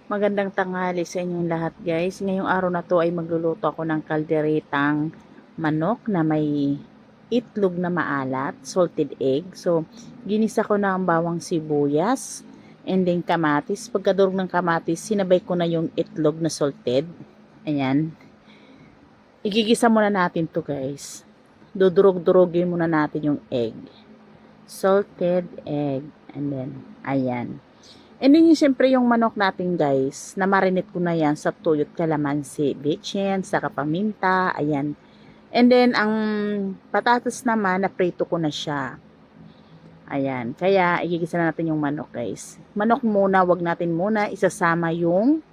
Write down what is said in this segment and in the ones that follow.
Magandang tanghali sa inyong lahat guys. Ngayong araw na to ay magluluto ako ng kalderetang manok na may itlog na maalat, salted egg. So, ginisa ko na ang bawang sibuyas and then kamatis. Pagkadurog ng kamatis, sinabay ko na yung itlog na salted. Ayan. Igigisa muna natin to guys. Dudurog-durogin muna natin yung egg. Salted egg. And then, ayan. And then yung siyempre yung manok natin guys, na marinate ko na yan sa tuyot kalamansi, bitchin, saka paminta, ayan. And then ang patatas naman, naprito ko na siya. Ayan, kaya igigisa na natin yung manok guys. Manok muna, wag natin muna isasama yung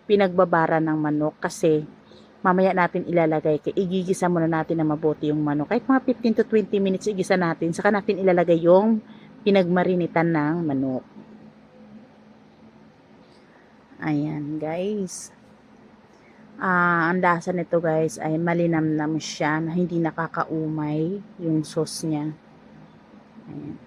pinagbabara ng manok kasi mamaya natin ilalagay. Igigisa muna natin na mabuti yung manok. Kahit mga 15 to 20 minutes igisa natin, saka natin ilalagay yung pinagmarinitan ng manok. Ayan guys. Ang lasa nito guys ay malinamnam siya na hindi nakakaumay yung sauce niya. Ayan.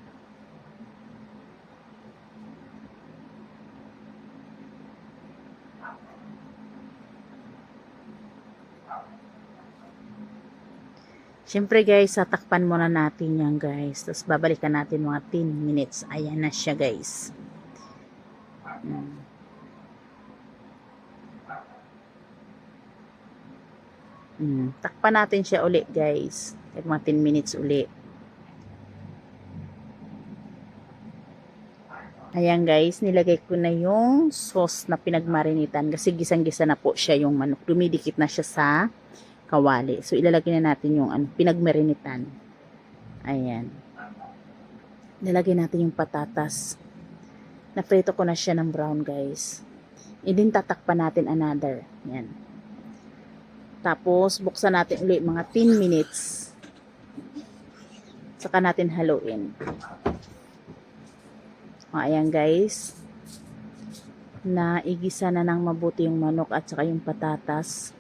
Siyempre guys, tatakpan muna natin yan guys. Tapos babalikan natin mga 10 minutes. Ayan na siya guys. Takpan natin siya ulit guys. Kahit mga 10 minutes ulit. Ayan guys, nilagay ko na yung sauce na pinagmarinitan kasi gisang-gisa na po siya yung manok. Dumidikit na siya sa kawali. So ilalagay na natin yung pinagmarinitan. Ayan. Nilagay natin yung patatas. Naprito ko na siya ng brown guys. And then tatakpan natin another. Ayan. Tapos, buksan natin ulit mga 10 minutes. Saka natin haluin. Ayan guys. Naigisa na ng mabuti yung manok at saka yung patatas.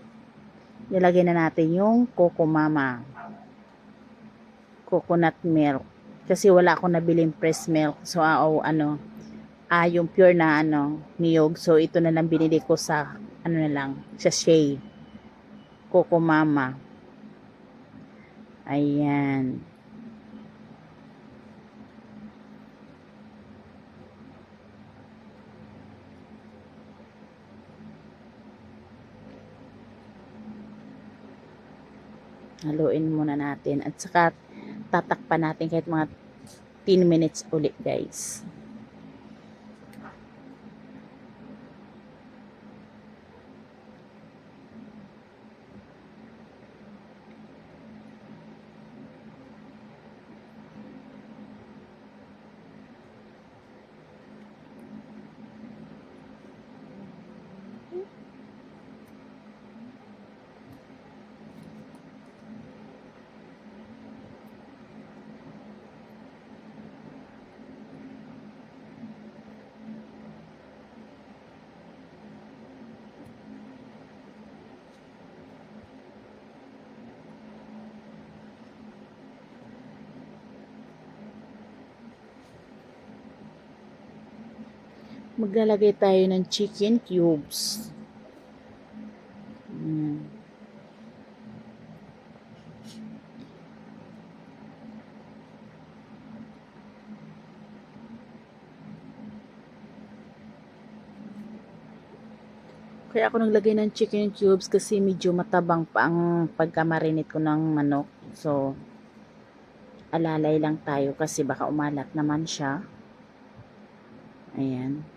Nilagay na natin yung Coco Mama. Coconut milk. Kasi wala akong nabiling fresh milk. So, yung pure na niyog. So, ito na lang binili ko sa, sachet. Coco Mama. Ayan. Haluin muna natin. At saka, tatakpan natin kahit mga 10 minutes ulit guys. Maglalagay tayo ng chicken cubes. Kaya ako naglagay ng chicken cubes kasi medyo matabang pa ang pagkamarinate ko ng manok. So, alalay lang tayo kasi baka umalat naman siya. Ayan.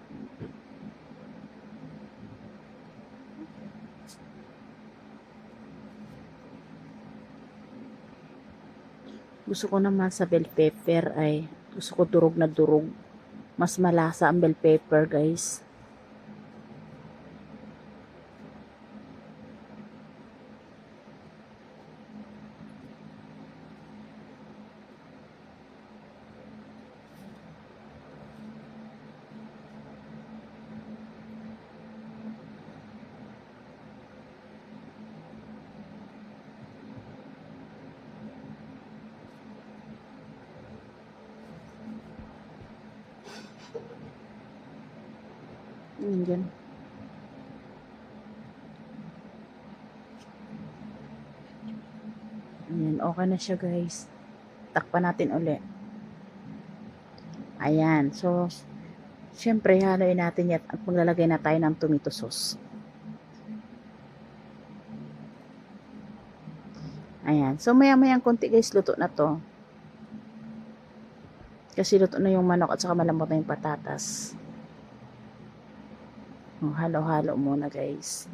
Gusto ko naman sa bell pepper ay gusto ko durog na durog. Mas malasa ang bell pepper guys. Yan. Ayan, okay na siya guys. Takpan natin uli. Ayan, so, syempre, haluin natin yan at maglalagay na tayo ng tomato sauce. Ayan, so maya-mayang konti guys, luto na to. Kasi luto na yung manok at saka malambot na yung patatas. Halo-halo muna guys.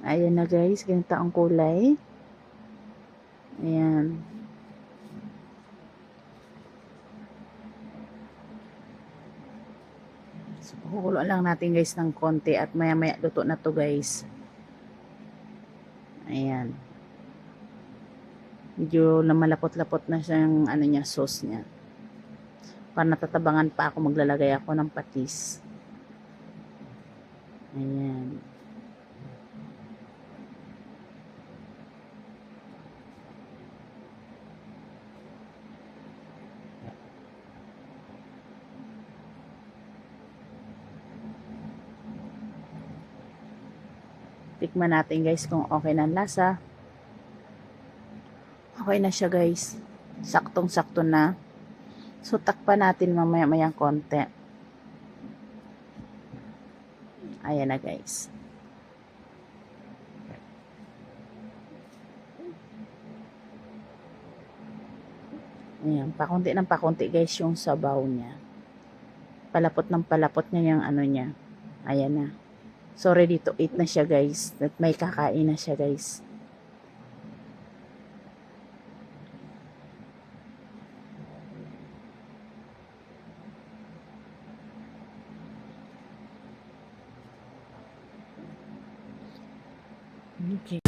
Ayan na guys, ganito ang kulay. Ayan. So, kukulo lang natin guys ng konti at maya-maya luto na to guys. Ayan. Medyo malapot-lapot na siya yung ano niya, sauce niya. Para natatabangan pa ako, maglalagay ako ng patis. Ayan. Tikman natin guys kung okay na lasa. Okay na siya guys. Saktong-sakto na. So takpan natin mamaya-mayang konti. Ayan na guys. Ayan, pakunti ng pakunti guys yung sabaw niya. Palapot ng palapot niya yung ano niya. Ayan na. So ready to eat na siya guys. At may kakain na siya guys. Okay.